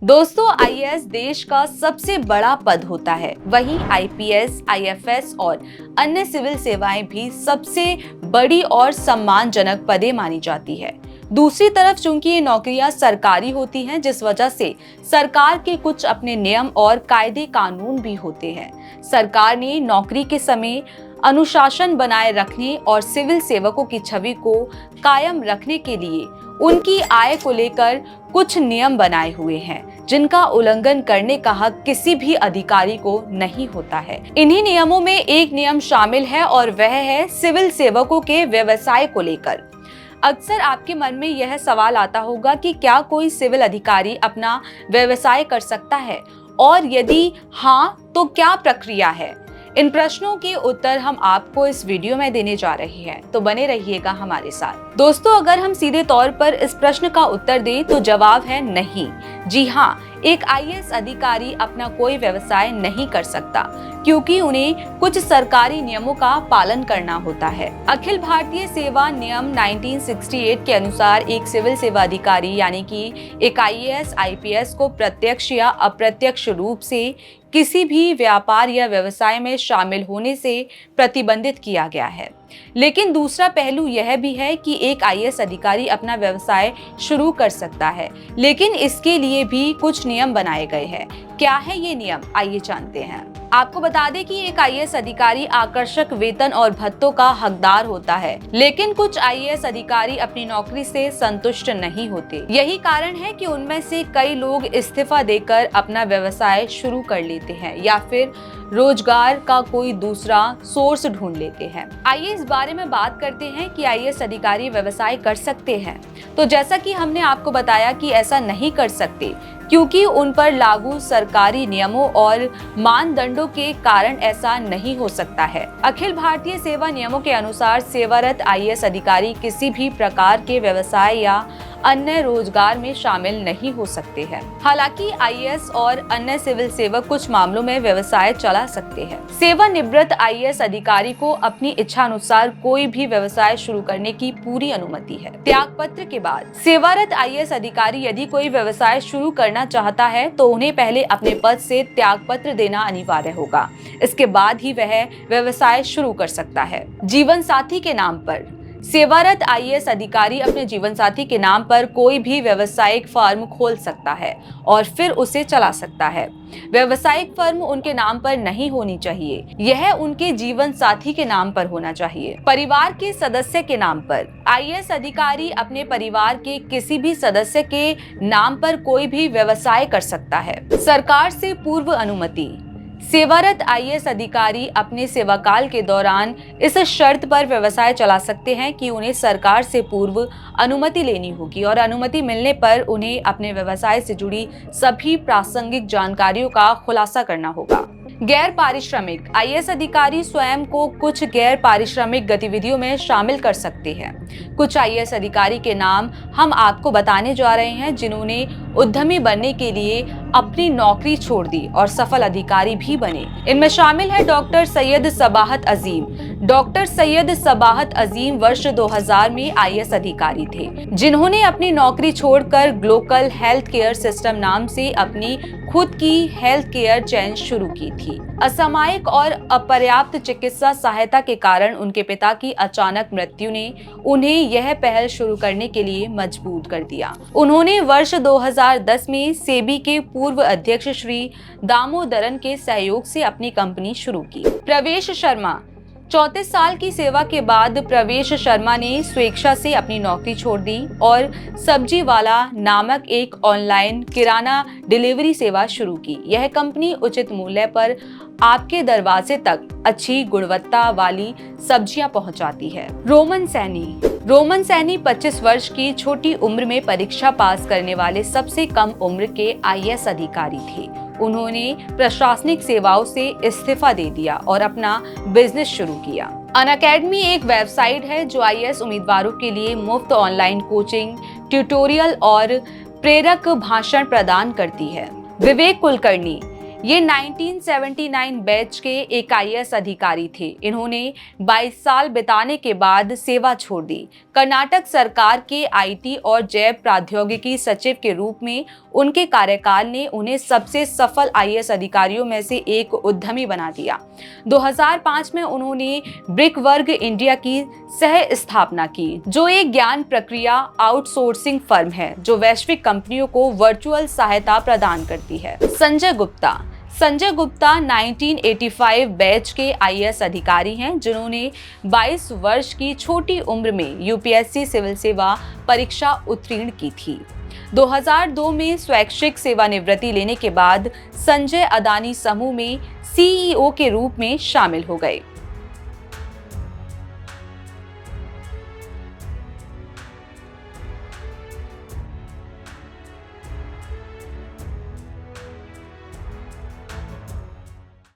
दोस्तों, आईएएस देश का सबसे बड़ा पद होता है। वहीं आईपीएस, आईएफएस और अन्य सिविल सेवाएं भी सबसे बड़ी और सम्मानजनक पदें मानी जाती है। दूसरी तरफ चूंकि ये नौकरियां सरकारी होती हैं, जिस वजह से सरकार के कुछ अपने नियम और कायदे कानून भी होते हैं। सरकार ने नौकरी के समय अनुशासन बनाए रखने और सिविल सेवकों की छवि को कायम रखने के लिए उनकी आय को लेकर कुछ नियम बनाए हुए हैं, जिनका उल्लंघन करने का हक किसी भी अधिकारी को नहीं होता है। इन्हीं नियमों में एक नियम शामिल है और वह है सिविल सेवकों के व्यवसाय को लेकर। अक्सर आपके मन में यह सवाल आता होगा कि क्या कोई सिविल अधिकारी अपना व्यवसाय कर सकता है, और यदि हाँ तो क्या प्रक्रिया है। इन प्रश्नों के उत्तर हम आपको इस वीडियो में देने जा रहे हैं, तो बने रहिएगा हमारे साथ। दोस्तों, अगर हम सीधे तौर पर इस प्रश्न का उत्तर दें तो जवाब है नहीं। जी हाँ, एक आईएएस अधिकारी अपना कोई व्यवसाय नहीं कर सकता, क्योंकि उन्हें कुछ सरकारी नियमों का पालन करना होता है। अखिल भारतीय सेवा नियम 1968 के अनुसार एक सिविल सेवा अधिकारी यानी कि एक आईएएस, आईपीएस को प्रत्यक्ष या अप्रत्यक्ष रूप से किसी भी व्यापार या व्यवसाय में शामिल होने से प्रतिबंधित किया गया है। लेकिन दूसरा पहलू यह भी है कि एक आईएएस अधिकारी अपना व्यवसाय शुरू कर सकता है, लेकिन इसके लिए भी कुछ नियम बनाए गए हैं। क्या है ये नियम, आइए जानते हैं। आपको बता दें कि एक आईएएस अधिकारी आकर्षक वेतन और भत्तों का हकदार होता है, लेकिन कुछ आईएएस अधिकारी अपनी नौकरी से संतुष्ट नहीं होते। यही कारण है कि उनमें से कई लोग इस्तीफा देकर अपना व्यवसाय शुरू कर लेते हैं या फिर रोजगार का कोई दूसरा सोर्स ढूंढ लेते हैं। आइए इस बारे में बात करते हैं कि आईएएस अधिकारी व्यवसाय कर सकते हैं। तो जैसा कि हमने आपको बताया कि ऐसा नहीं कर सकते, क्योंकि उन पर लागू सरकारी नियमों और मानदंडों के कारण ऐसा नहीं हो सकता है। अखिल भारतीय सेवा नियमों के अनुसार सेवारत आईएएस अधिकारी किसी भी प्रकार के व्यवसाय या अन्य रोजगार में शामिल नहीं हो सकते हैं। हालांकि आईएएस और अन्य सिविल सेवक कुछ मामलों में व्यवसाय चला सकते हैं। सेवानिवृत्त आईएएस अधिकारी को अपनी इच्छा अनुसार कोई भी व्यवसाय शुरू करने की पूरी अनुमति है। त्यागपत्र के बाद सेवारत आईएएस अधिकारी यदि कोई व्यवसाय शुरू करना चाहता है तो उन्हें पहले अपने पद से त्यागपत्र देना अनिवार्य होगा। इसके बाद ही वह व्यवसाय शुरू कर सकता है। जीवन साथी के नाम पर सेवारत आईएएस अधिकारी अपने जीवन साथी के नाम पर कोई भी व्यवसायिक फर्म खोल सकता है और फिर उसे चला सकता है। व्यवसायिक फर्म उनके नाम पर नहीं होनी चाहिए, यह उनके जीवन साथी के नाम पर होना चाहिए। परिवार के सदस्य के नाम पर आईएएस अधिकारी अपने परिवार के किसी भी सदस्य के नाम पर कोई भी व्यवसाय कर सकता है। सरकार से पूर्व अनुमति सेवारत आईएएस अधिकारी अपने सेवाकाल के दौरान इस शर्त पर व्यवसाय चला सकते हैं कि उन्हें सरकार से पूर्व अनुमति लेनी होगी और अनुमति मिलने पर उन्हें अपने व्यवसाय से जुड़ी सभी प्रासंगिक जानकारियों का खुलासा करना होगा। गैर पारिश्रमिक आईएएस अधिकारी स्वयं को कुछ गैर पारिश्रमिक गतिविधियों में शामिल कर सकते हैं। कुछ आईएएस अधिकारी के नाम हम आपको बताने जा रहे हैं, जिन्होंने उद्यमी बनने के लिए अपनी नौकरी छोड़ दी और सफल अधिकारी भी बने। इनमें शामिल है डॉक्टर सैयद सबाहत अजीम। डॉक्टर सैयद सबाहत अजीम वर्ष 2000 में आईएएस अधिकारी थे, जिन्होंने अपनी नौकरी छोड़कर ग्लोबल हेल्थ केयर सिस्टम नाम से अपनी खुद की हेल्थ केयर चेन शुरू की थी। असामयिक और अपर्याप्त चिकित्सा सहायता के कारण उनके पिता की अचानक मृत्यु ने उन्हें यह पहल शुरू करने के लिए मजबूर कर दिया। उन्होंने वर्ष 2010 में सेबी के पूर्व अध्यक्ष श्री दामोदरन के सहयोग से अपनी कंपनी शुरू की। प्रवेश शर्मा 34 साल की सेवा के बाद प्रवेश शर्मा ने स्वेच्छा से अपनी नौकरी छोड़ दी और सब्जी वाला नामक एक ऑनलाइन किराना डिलीवरी सेवा शुरू की। यह कंपनी उचित मूल्य पर आपके दरवाजे तक अच्छी गुणवत्ता वाली सब्जियां पहुंचाती है। रोमन सैनी 25 वर्ष की छोटी उम्र में परीक्षा पास करने वाले सबसे कम उम्र के आईएएस अधिकारी थे। उन्होंने प्रशासनिक सेवाओं से इस्तीफा दे दिया और अपना बिजनेस शुरू किया। अनअकैडमी एक वेबसाइट है जो आईएएस उम्मीदवारों के लिए मुफ्त ऑनलाइन कोचिंग, ट्यूटोरियल और प्रेरक भाषण प्रदान करती है। विवेक कुलकर्णी ये 1979 बैच के एक IAS अधिकारी थे। इन्होंने 22 साल बिताने के बाद सेवा छोड़ दी। कर्नाटक सरकार के IT और जैव प्रौद्योगिकी सचिव के रूप में उनके कार्यकाल ने उन्हें सबसे सफल IAS अधिकारियों में से एक उद्यमी बना दिया। 2005 में उन्होंने ब्रिकवर्ग इंडिया की सह स्थापना की, जो एक ज्ञान प्रक्रिया आउटसोर्सिंग फर्म है जो वैश्विक कंपनियों को वर्चुअल सहायता प्रदान करती है। संजय गुप्ता 1985 बैच के IAS अधिकारी हैं, जिन्होंने 22 वर्ष की छोटी उम्र में UPSC सिविल सेवा परीक्षा उत्तीर्ण की थी। 2002 में स्वैच्छिक सेवानिवृत्ति लेने के बाद संजय अदानी समूह में CEO के रूप में शामिल हो गए।